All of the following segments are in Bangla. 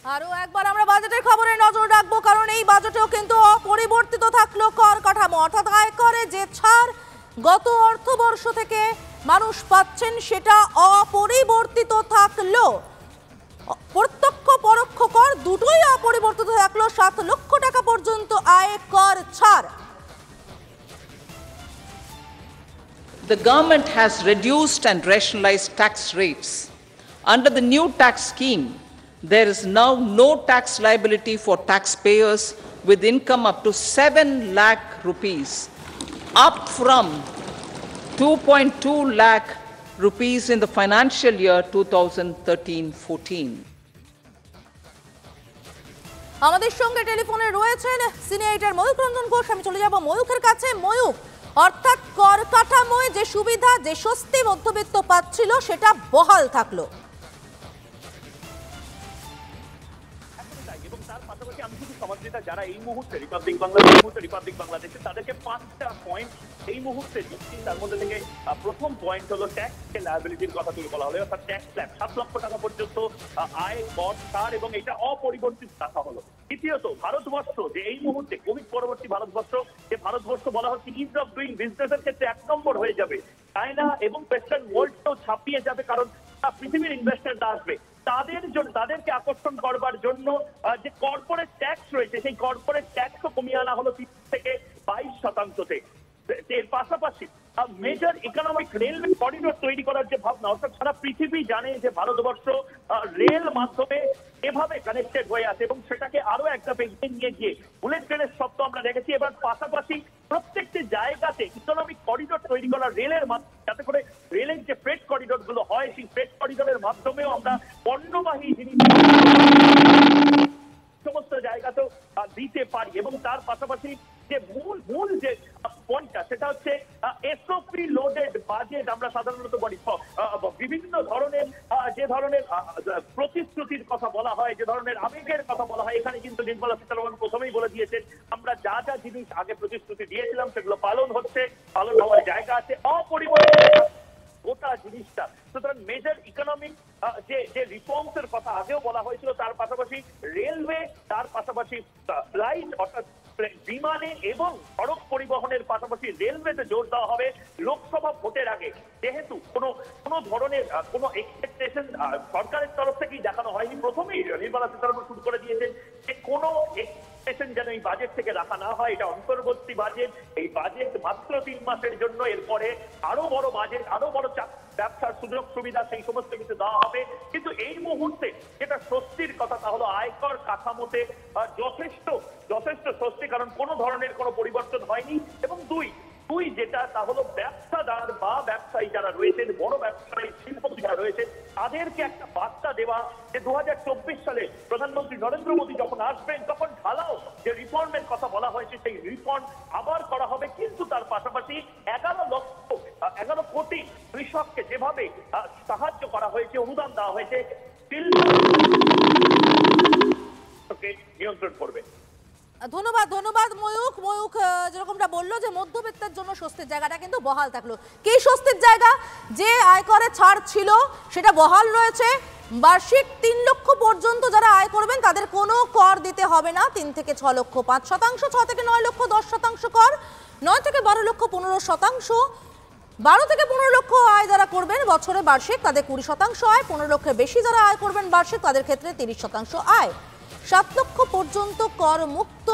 আরো একবার আমরা বাজেটের খবরে নজর রাখবো, কারণ এই বাজেটেও কিন্তু অপরিবর্তিত থাকলো কর কাঠামো, অর্থাৎ আয়করে যে ছাড় গত অর্থবর্ষ থেকে মানুষ পাচ্ছেন সেটা অপরিবর্তিত থাকলো। প্রত্যক্ষ পরোক্ষ কর দুটোই অপরিবর্তিত থাকলো। 7 লক্ষ টাকা পর্যন্ত আয়কর ছাড়। The government has reduced and rationalized tax rates. Under the new tax scheme, there is now no tax liability for taxpayers with income up to 7 lakh rupees, up from 2.2 lakh rupees in the financial year 2013-14. আমাদের সঙ্গে টেলিফোনে রয়েছেন সিনিয়র এডিটর ময়ূখ রঞ্জন ঘোষ। আমি চলে যাব ময়ূখের কাছে। ময়ূখ, অর্থাৎ কর কাঠামোয় যে সুবিধা, যে স্বস্তি মধ্যবিত্ত পাচ্ছিল সেটা বহাল থাকলো। এবং তার পাশাপাশি আমি শুধু সমাজনেতা যারা এই মুহূর্তে রিপাবলিক বাংলাদেশে তাদেরকে 5টা পয়েন্ট এই মুহূর্তে দিচ্ছি। তার মধ্যে থেকে প্রথম পয়েন্ট হলো ট্যাক্স লায়াবিলিটির কথা তুলে বলা হলো, অর্থাৎ ট্যাক্স স্ল্যাব 7 লক্ষ টাকা পর্যন্ত আয় কর ছাড়, এবং এটা অপরিবর্তিত রাখা হলো। দ্বিতীয়ত, ভারতবর্ষ যে এই মুহূর্তে কোভিড পরবর্তী ভারতবর্ষ বলা হচ্ছে ইজ অফ ডুইং বিজনেসের ক্ষেত্রে 1 নম্বর হয়ে যাবে। চায়না এবং ওয়েস্টার্ন ওয়ার্ল্ডকেও ছাপিয়ে যাবে, কারণ পৃথিবীর ইনভেস্টাররা আসবে। তাদেরকে আকর্ষণ করবার জন্য যে কর্পোরেট ট্যাক্স রয়েছে সেই কর্পোরেট ট্যাক্সও কমিয়ে আনা হলো 30 থেকে 22%তে। এর পাশাপাশি মেজর ইকোনমিক রেলওয়ে করিডোর তৈরি করার যে ভাবনা, অর্থাৎ সারা পৃথিবী জানে যে ভারতবর্ষ রেল মাধ্যমে এভাবে কানেক্টেড হয়ে আছে, এবং সেটাকে আরো একটা এগিয়ে নিয়ে গিয়ে বুলেট ট্রেনের শব্দ আমরা দেখেছি। এবার পাশাপাশি প্রত্যেকটি জায়গাতে ইকোনমিক করিডোর তৈরি করা রেলের মাধ্যমে, যাতে করে রেলের যে ফ্রেট করিডোর গুলো হয় সেই ফ্রেট করিডোরের মাধ্যমেও আমরা পণ্যবাহী জিনিস সমস্ত জায়গাতেও দিতে পারি। এবং তার পাশাপাশি যে মূল যে পয়েন্টটা সেটা হচ্ছে এসওপি লোডেড বাজেট। আমরা সাধারণত বলি বিভিন্ন ধরনের যে ধরনের প্রতিশ্রুতির কথা বলা হয়, যে ধরনের আবেগের কথা বলা হয়, এখানে কিন্তু নির্মলা সীতারামন প্রথমেই বলে দিয়েছেন আমরা যা যা জিনিস আগে প্রতিশ্রুতি দিয়েছিলাম সেগুলো পালন হচ্ছে, পালন হওয়ার জায়গা আছে, অপরিবর্তিত গোটা জিনিসটা। সুতরাং মেজর ইকোনমিক যে রিফর্মস এর কথা আগেও বলা হয়েছিল, তার পাশাপাশি রেলওয়ে, তার পাশাপাশি ফ্লাইট অর্থাৎ বিমানে এবং সড়ক পরিবহনের পাশাপাশি রেলওয়েতে জোর দেওয়া হবে। লোকসভা ভোটের আগে যেহেতু কোনো ধরনের কোনো এক্সপেকটেশন সরকারের তরফ থেকেই দেখানো হয়নি, প্রথমেই নির্মলা সীতারামন শুরু করে দিয়েছেন যে কোনো এক্সপেকটেশন যেন এই বাজেট থেকে রাখা না হয়। এটা অন্তর্বর্তী বাজেট, এই বাজেট মাত্র 3 মাসের জন্য, এরপরে আরো বড় বাজেট, আরো বড় ব্যবসার সুযোগ সুবিধা সেই সমস্ত কিছু দেওয়া হবে। কিন্তু এই মুহূর্তে যেটা স্বস্তির কথা তা হলো আয়কর কাঠামোতে যথেষ্ট স্বস্তি, কারণ কোনো ধরনের কোনো পরিবর্তন হয়নি। এবং দুই যেটা তা হলো ব্যবসাদার বা ব্যবসায়ী যারা রয়েছেন, বড় ব্যবসায়ী শিল্পপতি যারা রয়েছেন, তাদেরকে একটা বার্তা দেওয়া যে 2024 সালে প্রধানমন্ত্রী নরেন্দ্র মোদী যখন আসবেন তখন ঢালাও যে রিফর্মের কথা বলা হয়েছে সেই রিফর্ম আবার করা হবে। কিন্তু তার পাশাপাশি 11 কোটি কৃষককে যেভাবে সাহায্য করা হয়েছে, অনুদান দেওয়া হয়েছে, নিয়ন্ত্রণ করবে। ধন্যবাদ ময়ূখ যেরকমটা বললো যে মধ্যবিত্তের জন্য স্বস্তির জায়গাটা কিন্তু বহাল থাকলো। কি স্বস্তির জায়গা? যে আয়করে ছাড় ছিল সেটা বহাল রয়েছে। বার্ষিক 3 লক্ষ পর্যন্ত যারা আয় করবেন তাদের কোনো কর দিতে হবে না। 3 থেকে 6 লক্ষ 5%, 6 থেকে 9 লক্ষ 10% কর, 9 থেকে 12 লক্ষ 15%, 12 থেকে 15 লক্ষ আয় যারা করবেন বছরে বার্ষিক তাদের 20% আয়, 15 লক্ষের বেশি যারা আয় করবেন বার্ষিক তাদের ক্ষেত্রে 30% আয়। 7 লক্ষ পর্যন্ত কর মুক্ত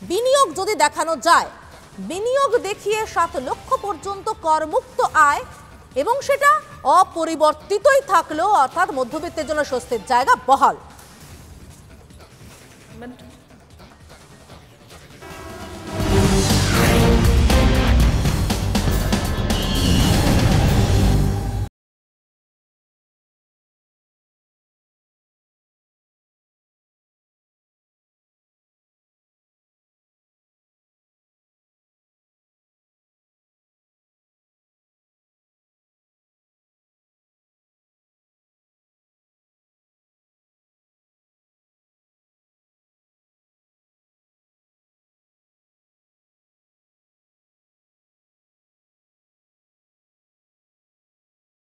বিনিয়োগ যদি দেখানো যায়, বিনিয়োগ দেখিয়ে 7 লক্ষ পর্যন্ত কর মুক্ত আয়, এবং সেটা অপরিবর্তিতই থাকলো, অর্থাৎ মধ্যবিত্তের জন্য স্বস্তির জায়গা বহাল।